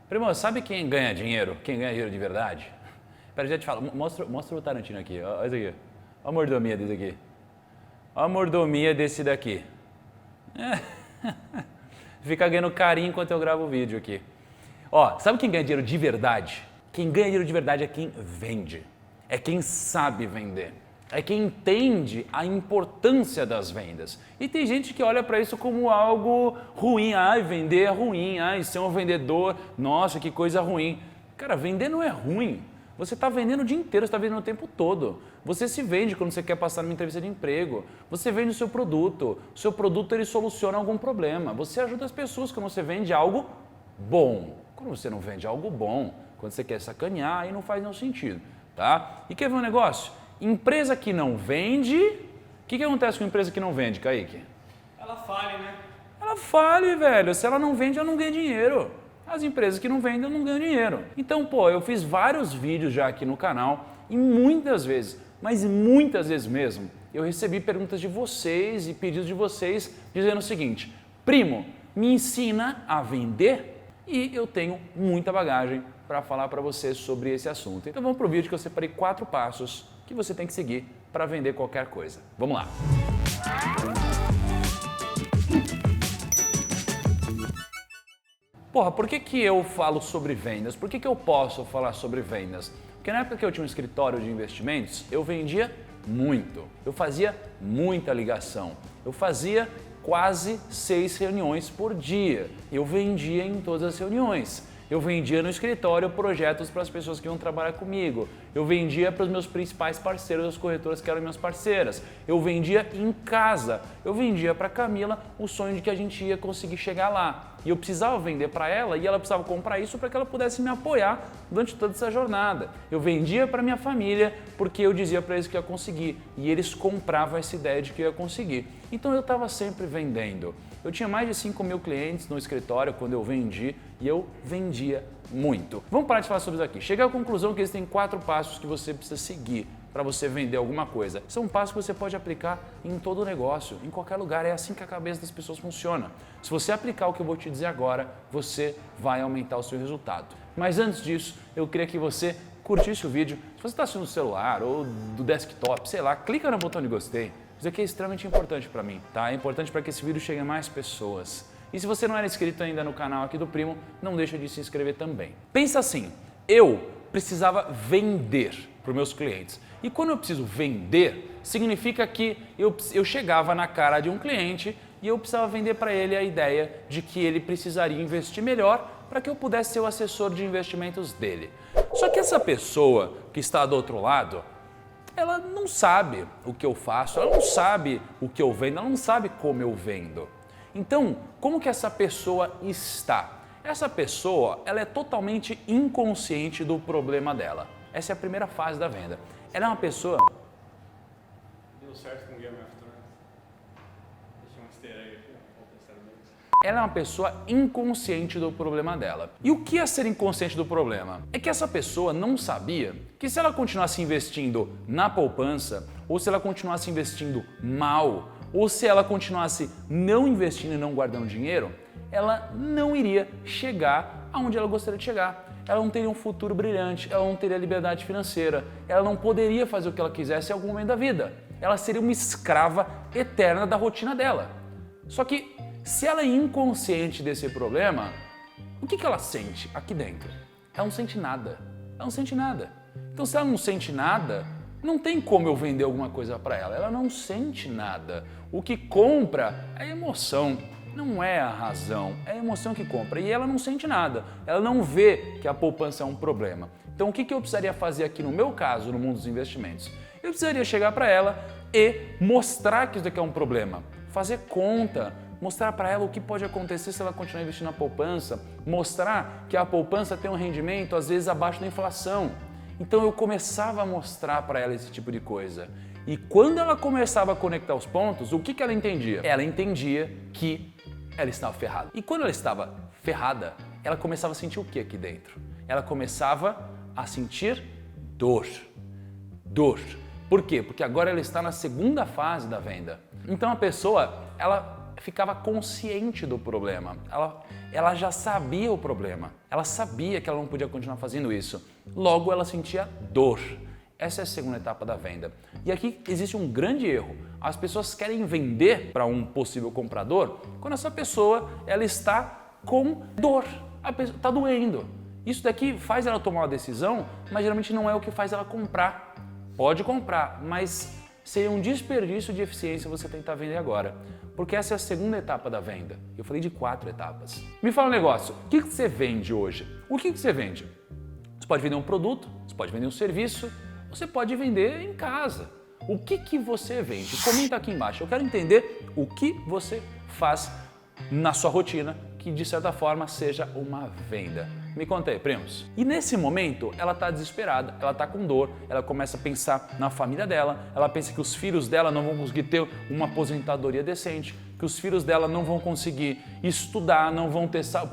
Primo, sabe quem ganha dinheiro? Quem ganha dinheiro de verdade? Pera, já te falo. Mostra o Tarantino aqui. Olha isso aqui. Olha a mordomia desse aqui. Olha a mordomia desse daqui. Fica ganhando carinho enquanto eu gravo o vídeo aqui. Ó, sabe quem ganha dinheiro de verdade? Quem ganha dinheiro de verdade é quem vende. É quem sabe vender. É quem entende a importância das vendas. E tem gente que olha para isso como algo ruim. Ai, vender é ruim. Ai, ser um vendedor, nossa, que coisa ruim. Cara, vender não é ruim. Você está vendendo o dia inteiro, você está vendendo o tempo todo. Você se vende quando você quer passar numa entrevista de emprego. Você vende o seu produto. O seu produto ele soluciona algum problema. Você ajuda as pessoas quando você vende algo bom. Quando você não vende algo bom, quando você quer sacanear, aí não faz nenhum sentido, tá? E quer ver um negócio? Empresa que não vende, o que acontece com a empresa que não vende, Kaique? Ela fale, né? Ela fale, velho. Se ela não vende, ela não ganha dinheiro. As empresas que não vendem não ganham dinheiro. Então, pô, eu fiz vários vídeos já aqui no canal e muitas vezes, mas muitas vezes mesmo, eu recebi perguntas de vocês e pedidos de vocês dizendo o seguinte: primo, me ensina a vender? E eu tenho muita bagagem para falar para você sobre esse assunto. Então vamos para o vídeo que eu separei 4 passos que você tem que seguir para vender qualquer coisa. Vamos lá! Porra, por que eu falo sobre vendas? Por que eu posso falar sobre vendas? Porque na época que eu tinha um escritório de investimentos, eu vendia muito. Eu fazia muita ligação. Eu fazia quase 6 reuniões por dia. Eu vendia em todas as reuniões. Eu vendia no escritório projetos para as pessoas que iam trabalhar comigo. Eu vendia para os meus principais parceiros, as corretoras que eram minhas parceiras. Eu vendia em casa. Eu vendia para a Camila o sonho de que a gente ia conseguir chegar lá. E eu precisava vender para ela e ela precisava comprar isso para que ela pudesse me apoiar durante toda essa jornada. Eu vendia para minha família porque eu dizia para eles que ia conseguir e eles compravam essa ideia de que eu ia conseguir. Então eu estava sempre vendendo. Eu tinha mais de 5 mil clientes no escritório quando eu vendi e eu vendia muito. Vamos parar de falar sobre isso aqui. Cheguei à conclusão que existem 4 passos que você precisa seguir para você vender alguma coisa. São passos que você pode aplicar em todo o negócio, em qualquer lugar. É assim que a cabeça das pessoas funciona. Se você aplicar o que eu vou te dizer agora, você vai aumentar o seu resultado. Mas antes disso, eu queria que você curtisse o vídeo. Se você está assistindo do celular ou do desktop, sei lá, clica no botão de gostei. Isso aqui é extremamente importante para mim, tá? É importante para que esse vídeo chegue a mais pessoas. E se você não era inscrito ainda no canal aqui do Primo, não deixa de se inscrever também. Pensa assim, eu precisava vender para os meus clientes. E quando eu preciso vender, significa que eu chegava na cara de um cliente e eu precisava vender para ele a ideia de que ele precisaria investir melhor para que eu pudesse ser o assessor de investimentos dele. Só que essa pessoa que está do outro lado, ela não sabe o que eu faço, ela não sabe o que eu vendo, ela não sabe como eu vendo. Então, como que essa pessoa está? Essa pessoa, ela é totalmente inconsciente do problema dela. Essa é a primeira fase da venda. Ela é uma pessoa... Deu certo com Game of Thrones. Deixa um easter egg aqui, Ela é uma pessoa inconsciente do problema dela. E o que é ser inconsciente do problema? É que essa pessoa não sabia que se ela continuasse investindo na poupança, ou se ela continuasse investindo mal, ou se ela continuasse não investindo e não guardando dinheiro, ela não iria chegar aonde ela gostaria de chegar. Ela não teria um futuro brilhante, ela não teria liberdade financeira, ela não poderia fazer o que ela quisesse em algum momento da vida. Ela seria uma escrava eterna da rotina dela. Só que se ela é inconsciente desse problema, o que ela sente aqui dentro? Ela não sente nada. Ela não sente nada. Então, se ela não sente nada, não tem como eu vender alguma coisa para ela. Ela não sente nada. O que compra é emoção, não é a razão. É a emoção que compra. E ela não sente nada. Ela não vê que a poupança é um problema. Então, o que eu precisaria fazer aqui no meu caso, no mundo dos investimentos? Eu precisaria chegar para ela e mostrar que isso daqui é um problema. Fazer conta. Mostrar para ela o que pode acontecer se ela continuar investindo na poupança, mostrar que a poupança tem um rendimento às vezes abaixo da inflação. Então eu começava a mostrar para ela esse tipo de coisa. E quando ela começava a conectar os pontos, o que ela entendia? Ela entendia que ela estava ferrada. E quando ela estava ferrada, ela começava a sentir o que aqui dentro? Ela começava a sentir dor. Dor. Por quê? Porque agora ela está na segunda fase da venda. Então a pessoa, ela ficava consciente do problema, ela já sabia o problema, ela sabia que ela não podia continuar fazendo isso, logo ela sentia dor. Essa é a segunda etapa da venda. E aqui existe um grande erro. As pessoas querem vender para um possível comprador quando essa pessoa ela está com dor, a pessoa está doendo. Isso daqui faz ela tomar uma decisão, mas geralmente não é o que faz ela comprar. Pode comprar, mas seria um desperdício de eficiência você tentar vender agora. Porque essa é a segunda etapa da venda. Eu falei de 4 etapas. Me fala um negócio, o que você vende hoje? O que você vende? Você pode vender um produto, você pode vender um serviço, você pode vender em casa. O que você vende? Comenta aqui embaixo. Eu quero entender o que você faz na sua rotina que, de certa forma, seja uma venda. Me conta aí, primos. E nesse momento, ela está desesperada, ela está com dor, ela começa a pensar na família dela, ela pensa que os filhos dela não vão conseguir ter uma aposentadoria decente, que os filhos dela não vão conseguir estudar,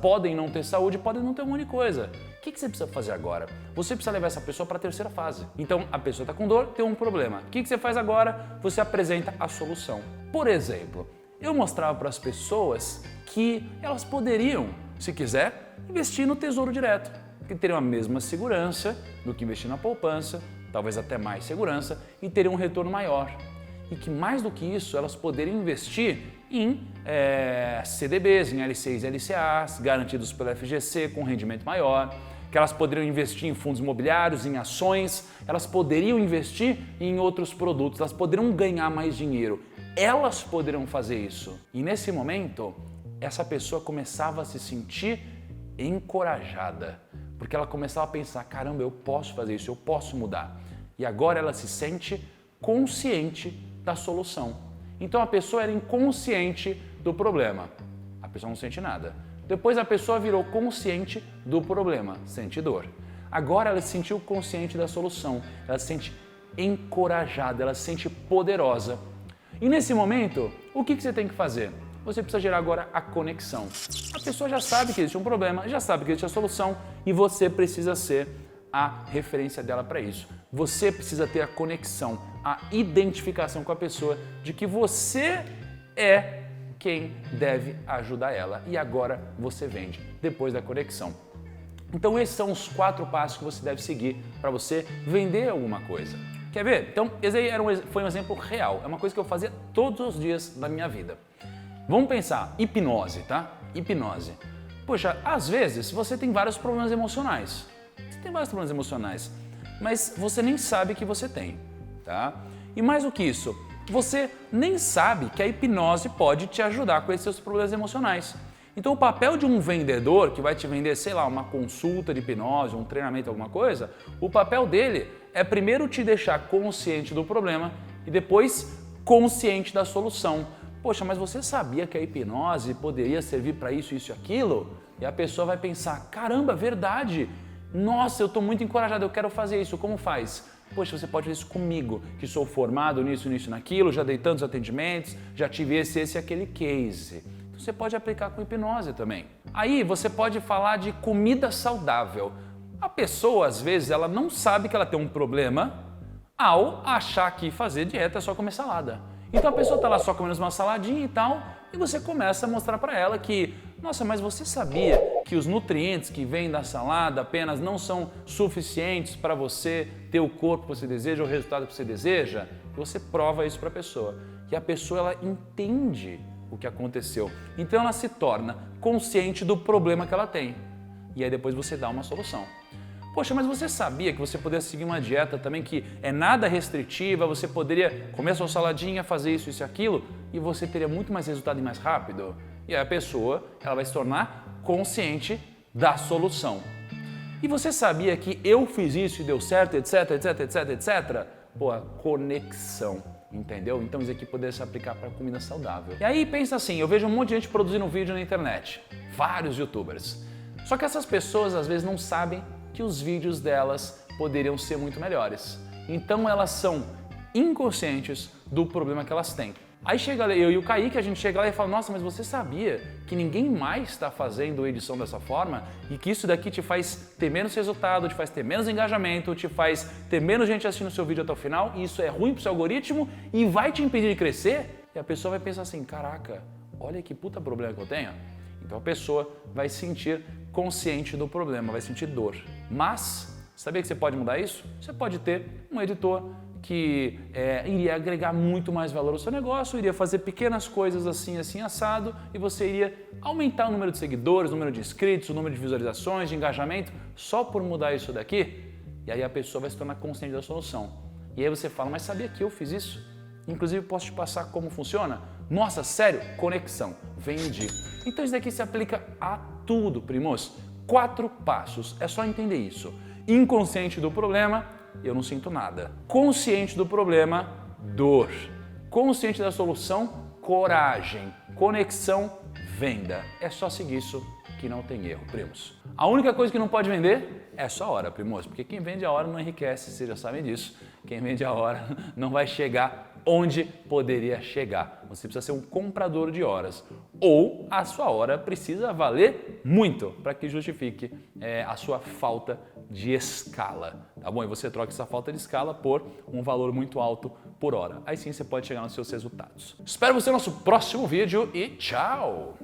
podem não ter saúde, podem não ter um monte de coisa. O que você precisa fazer agora? Você precisa levar essa pessoa para a terceira fase. Então, a pessoa está com dor, tem um problema. O que você faz agora? Você apresenta a solução. Por exemplo, eu mostrava para as pessoas que elas poderiam, se quiser, investir no Tesouro Direto, que teriam a mesma segurança do que investir na poupança, talvez até mais segurança, e teriam um retorno maior. E que mais do que isso, elas poderiam investir em CDBs, em LCIs e LCAs, garantidos pela FGC, com rendimento maior, que elas poderiam investir em fundos imobiliários, em ações, elas poderiam investir em outros produtos, elas poderiam ganhar mais dinheiro, elas poderiam fazer isso. E nesse momento, essa pessoa começava a se sentir encorajada, porque ela começava a pensar, caramba, eu posso fazer isso, eu posso mudar. E agora ela se sente consciente da solução. Então a pessoa era inconsciente do problema, a pessoa não sente nada. Depois a pessoa virou consciente do problema, sente dor. Agora ela se sentiu consciente da solução, ela se sente encorajada, ela se sente poderosa. E nesse momento, o que você tem que fazer? Você precisa gerar agora a conexão. A pessoa já sabe que existe um problema, já sabe que existe a solução e você precisa ser a referência dela para isso. Você precisa ter a conexão, a identificação com a pessoa de que você é quem deve ajudar ela. E agora você vende, depois da conexão. Então esses são os 4 passos que você deve seguir para você vender alguma coisa. Quer ver? Então esse aí foi um exemplo real, é uma coisa que eu fazia todos os dias da minha vida. Vamos pensar, hipnose, tá? Hipnose. Poxa, às vezes você tem vários problemas emocionais. Você tem vários problemas emocionais, mas você nem sabe que você tem, tá? E mais do que isso, você nem sabe que a hipnose pode te ajudar com esses seus problemas emocionais. Então o papel de um vendedor que vai te vender, sei lá, uma consulta de hipnose, um treinamento, alguma coisa, o papel dele é primeiro te deixar consciente do problema e depois consciente da solução. Poxa, mas você sabia que a hipnose poderia servir para isso, isso e aquilo? E a pessoa vai pensar, caramba, verdade! Nossa, eu estou muito encorajado, eu quero fazer isso, como faz? Poxa, você pode fazer isso comigo, que sou formado nisso, nisso, naquilo, já dei tantos atendimentos, já tive esse e aquele case. Então você pode aplicar com hipnose também. Aí você pode falar de comida saudável. A pessoa, às vezes, ela não sabe que ela tem um problema ao achar que fazer dieta é só comer salada. Então a pessoa está lá só comendo uma saladinha e tal, e você começa a mostrar para ela que, nossa, mas você sabia que os nutrientes que vêm da salada apenas não são suficientes para você ter o corpo que você deseja, o resultado que você deseja? E você prova isso para a pessoa. E a pessoa, ela entende o que aconteceu. Então ela se torna consciente do problema que ela tem. E aí depois você dá uma solução. Poxa, mas você sabia que você poderia seguir uma dieta também que é nada restritiva, você poderia comer a sua saladinha, fazer isso, isso e aquilo, e você teria muito mais resultado e mais rápido? E aí a pessoa, ela vai se tornar consciente da solução. E você sabia que eu fiz isso e deu certo, etc, etc, etc, etc? Pô, a conexão, entendeu? Então isso aqui poderia se aplicar para comida saudável. E aí pensa assim, eu vejo um monte de gente produzindo vídeo na internet, vários youtubers. Só que essas pessoas às vezes não sabem que os vídeos delas poderiam ser muito melhores. Então elas são inconscientes do problema que elas têm. Aí chega eu e o Kaique, a gente chega lá e fala, nossa, mas você sabia que ninguém mais está fazendo edição dessa forma e que isso daqui te faz ter menos resultado, te faz ter menos engajamento, te faz ter menos gente assistindo o seu vídeo até o final e isso é ruim para o seu algoritmo e vai te impedir de crescer? E a pessoa vai pensar assim, caraca, olha que puta problema que eu tenho. Então a pessoa vai se sentir consciente do problema, vai sentir dor. Mas, sabia que você pode mudar isso? Você pode ter um editor que iria agregar muito mais valor ao seu negócio, iria fazer pequenas coisas assim, assim, assado, e você iria aumentar o número de seguidores, o número de inscritos, o número de visualizações, de engajamento, só por mudar isso daqui. E aí a pessoa vai se tornar consciente da solução. E aí você fala, mas sabia que eu fiz isso? Inclusive posso te passar como funciona? Nossa, sério? Conexão. Vendi. Então isso daqui se aplica a tudo, primos. 4 passos, é só entender isso. Inconsciente do problema, eu não sinto nada. Consciente do problema, dor. Consciente da solução, coragem. Conexão, venda. É só seguir isso que não tem erro, primos. A única coisa que não pode vender é só a hora, primos, porque quem vende a hora não enriquece, vocês já sabem disso. Quem vende a hora não vai chegar onde poderia chegar. Você precisa ser um comprador de horas. Ou a sua hora precisa valer muito para que justifique a sua falta de escala, tá bom? E você troca essa falta de escala por um valor muito alto por hora. Aí sim você pode chegar nos seus resultados. Espero você no nosso próximo vídeo e tchau!